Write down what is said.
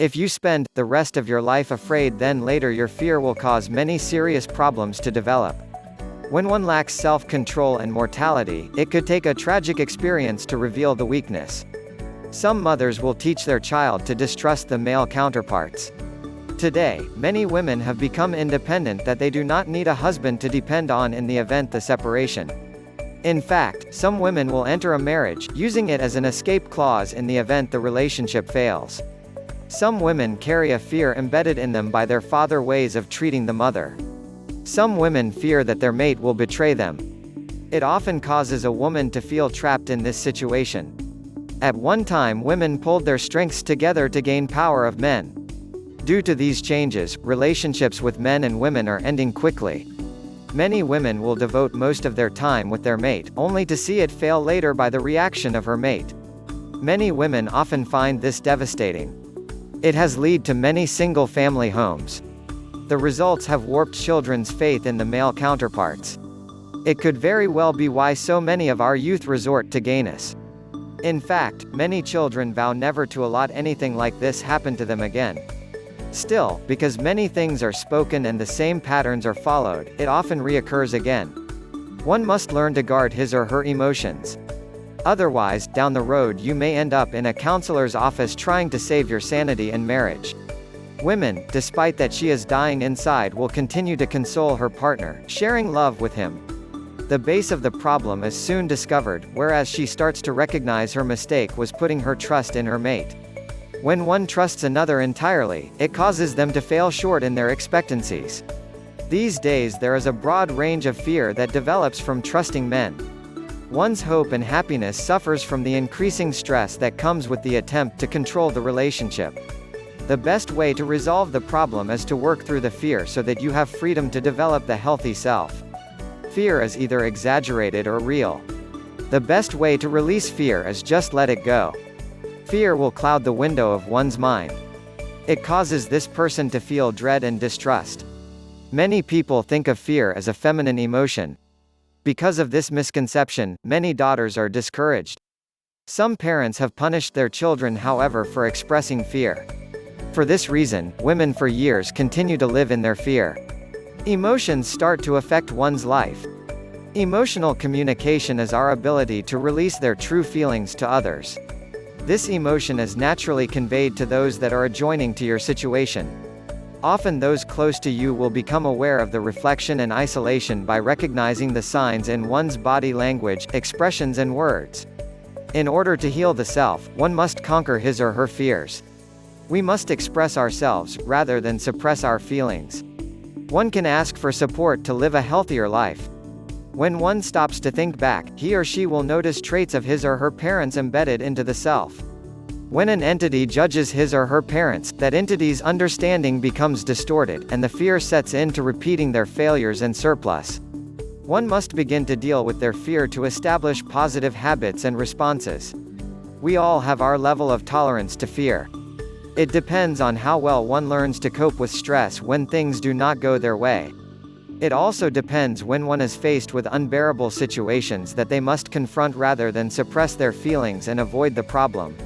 If you spend the rest of your life afraid, then later your fear will cause many serious problems to develop. When one lacks self-control and mortality, it could take a tragic experience to reveal the weakness. Some mothers will teach their child to distrust the male counterparts. Today, many women have become independent that they do not need a husband to depend on in the event the separation. In fact, some women will enter a marriage, using it as an escape clause in the event the relationship fails. Some women carry a fear embedded in them by their father's ways of treating the mother. Some women fear that their mate will betray them. It often causes a woman to feel trapped in this situation. At one time, women pulled their strengths together to gain power of men. Due to these changes, relationships with men and women are ending quickly. Many women will devote most of their time with their mate, only to see it fail later by the reaction of her mate. Many women often find this devastating. It has led to many single-family homes. The results have warped children's faith in the male counterparts. It could very well be why so many of our youth resort to gayness. In fact, many children vow never to let anything like this happen to them again. Still, because many things are spoken and the same patterns are followed, it often reoccurs again. One must learn to guard his or her emotions. Otherwise, down the road you may end up in a counselor's office trying to save your sanity and marriage. Women, despite that she is dying inside, will continue to console her partner, sharing love with him. The base of the problem is soon discovered, whereas she starts to recognize her mistake was putting her trust in her mate. When one trusts another entirely, it causes them to fail short in their expectancies. These days there is a broad range of fear that develops from trusting men. One's hope and happiness suffers from the increasing stress that comes with the attempt to control the relationship. The best way to resolve the problem is to work through the fear so that you have freedom to develop the healthy self. Fear is either exaggerated or real. The best way to release fear is just let it go. Fear will cloud the window of one's mind. It causes this person to feel dread and distrust. Many people think of fear as a feminine emotion. Because of this misconception, many daughters are discouraged. Some parents have punished their children, however, for expressing fear. For this reason, women for years continue to live in their fear. Emotions start to affect one's life. Emotional communication is our ability to release their true feelings to others. This emotion is naturally conveyed to those that are adjoining to your situation. Often those close to you will become aware of the reflection and isolation by recognizing the signs in one's body language, expressions and words. In order to heal the self, one must conquer his or her fears. We must express ourselves, rather than suppress our feelings. One can ask for support to live a healthier life. When one stops to think back, he or she will notice traits of his or her parents embedded into the self. When an entity judges his or her parents, that entity's understanding becomes distorted, and the fear sets in to repeating their failures and surplus. One must begin to deal with their fear to establish positive habits and responses. We all have our level of tolerance to fear. It depends on how well one learns to cope with stress when things do not go their way. It also depends when one is faced with unbearable situations that they must confront rather than suppress their feelings and avoid the problem.